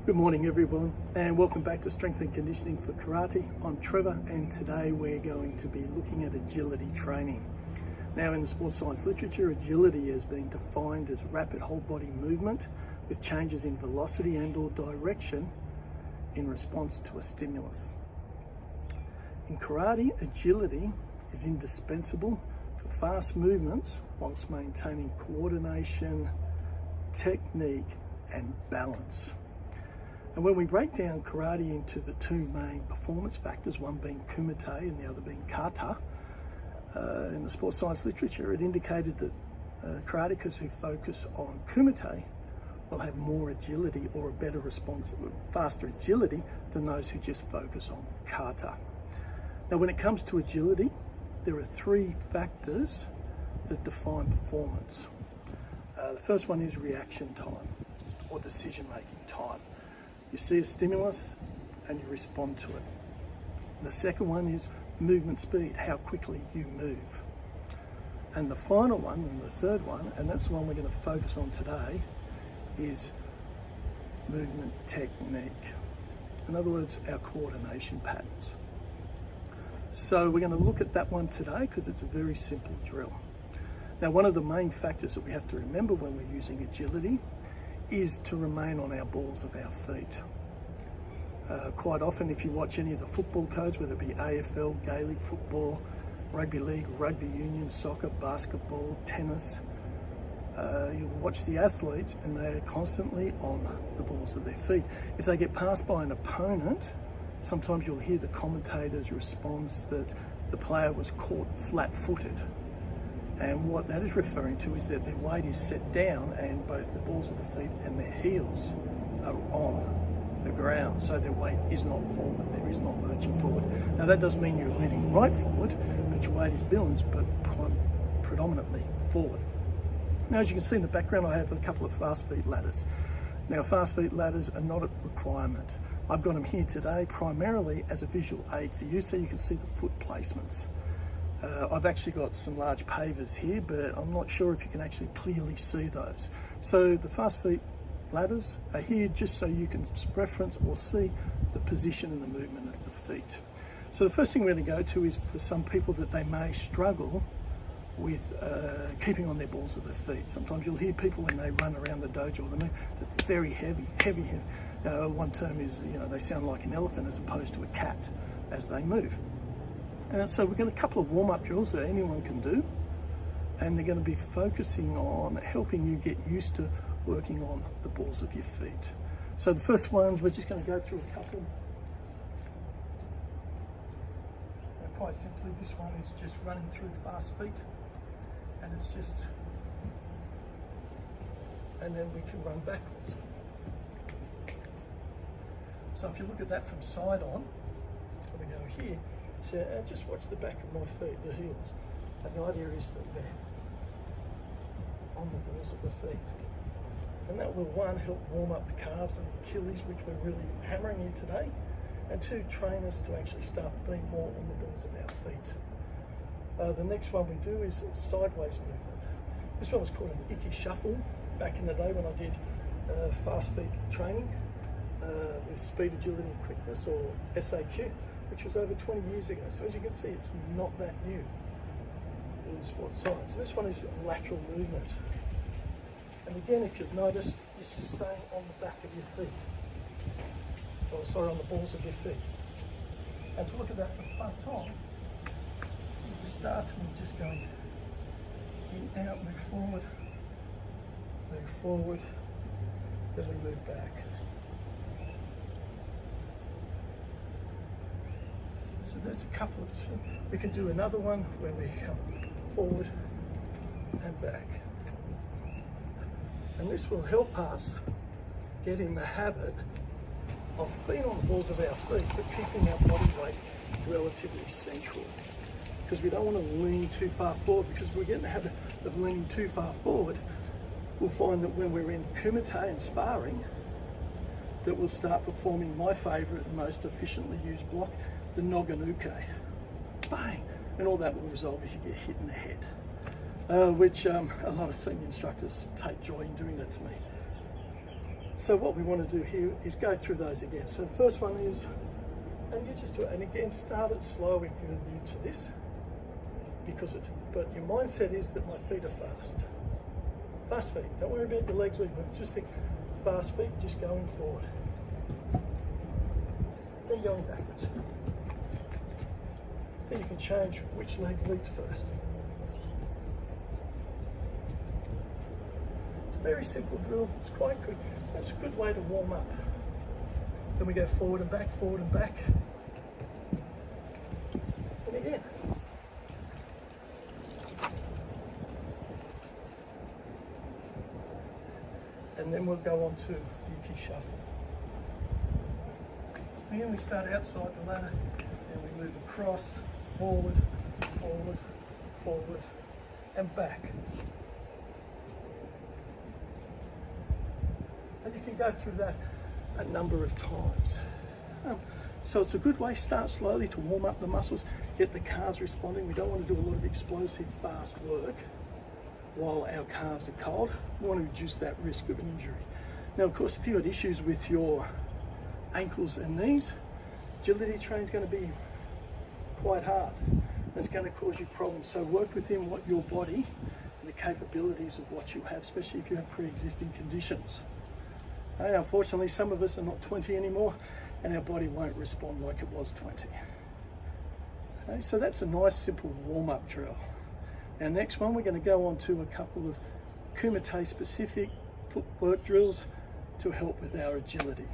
Good morning everyone, and welcome back to Strength and Conditioning for Karate. I'm Trevor, and today we're going to be looking at agility training. Now, in the sports science literature, agility has been defined as rapid whole body movement with changes in velocity and or direction in response to a stimulus. In karate, agility is indispensable for fast movements whilst maintaining coordination, technique and balance. And when we break down karate into the two main performance factors, one being kumite and the other being kata, in the sports science literature, it indicated that karatekas who focus on kumite will have more agility or a better response, faster agility than those who just focus on kata. Now, when it comes to agility, there are three factors that define performance. The first one is reaction time or decision-making time. You see a stimulus and you respond to it. The second one is movement speed, how quickly you move. And the final one, and the third one, and that's the one we're going to focus on today, is movement technique. In other words, our coordination patterns. So we're going to look at that one today because it's a very simple drill. Now, one of the main factors that we have to remember when we're using agility is to remain on our balls of our feet. Quite often, if you watch any of the football codes, whether it be AFL, Gaelic football, rugby league, rugby union, soccer, basketball, tennis, you'll watch the athletes and they're constantly on the balls of their feet. If they get passed by an opponent, sometimes you'll hear the commentator's response that the player was caught flat-footed. And what that is referring to is that their weight is set down and both the balls of the feet and their heels are on the ground. So their weight is not forward, there is not marching forward. Now, that doesn't mean you're leaning right forward, but your weight is balanced, but predominantly forward. Now, as you can see in the background, I have a couple of fast feet ladders. Now, fast feet ladders are not a requirement. I've got them here today primarily as a visual aid for you so you can see the foot placements. I've actually got some large pavers here, but I'm not sure if you can actually clearly see those. So the fast feet ladders are here just so you can reference or see the position and the movement of the feet. So the first thing we're going to go to is for some people that they may struggle with keeping on their balls of their feet. Sometimes you'll hear people when they run around the dojo, that they're very heavy. One term is, they sound like an elephant as opposed to a cat as they move. So we've got a couple of warm-up drills that anyone can do, and they're going to be focusing on helping you get used to working on the balls of your feet. So the first one, we're just going to go through a couple. And quite simply, this one is just running through fast feet, and it's just, and then we can run backwards. So if you look at that from side on, we go here. So just watch the back of my feet, the heels. And the idea is that they're on the balls of the feet. And that will, one, help warm up the calves and the Achilles, which we're really hammering here today. And two, train us to actually start being more on the balls of our feet. The next one we do is sideways movement. This one was called an icky shuffle back in the day when I did fast feet training with speed, agility and quickness, or SAQ, which was over 20 years ago. So as you can see, it's not that new in sports science. So this one is lateral movement. And again, if you've noticed, it's just staying on the back of your feet. Or sorry, on the balls of your feet. And to look at that from front on, you just start and just going in, out, move forward, then we move back. So there's a couple of, we can do another one where we come forward and back. And this will help us get in the habit of being on the balls of our feet, but keeping our body weight relatively central. Because we don't want to lean too far forward, because if we get in the habit of leaning too far forward, we'll find that when we're in kumite and sparring, that we'll start performing my favourite and most efficiently used block, the noganuke. Bang! And all that will resolve if you get hit in the head, which a lot of senior instructors take joy in doing that to me. So what we want to do here is go through those again. So the first one is, and you just do it, and again, start it slow if you're new to this, but your mindset is that my feet are fast. Fast feet, don't worry about your legs or your movement, just think fast feet, just going forward. Then going backwards. Then you can change which leg leads first. It's a very simple drill, it's quite good. That's a good way to warm up. Then we go forward and back, forward and back. And again. And then we'll go on to Yuki shuffle. Again, we start outside the ladder and we move across, forward, forward, forward, and back. And you can go through that a number of times. So it's a good way, start slowly to warm up the muscles, get the calves responding. We don't want to do a lot of explosive, fast work while our calves are cold. We want to reduce that risk of an injury. Now, of course, if you've got issues with your ankles and knees, agility training is going to be quite hard. It's going to cause you problems. So work within what your body and the capabilities of what you have, especially if you have pre-existing conditions. Unfortunately, some of us are not 20 anymore, and our body won't respond like it was 20. Okay, so that's a nice, simple warm-up drill. Our next one, we're going to go on to a couple of Kumite-specific footwork drills to help with our agility.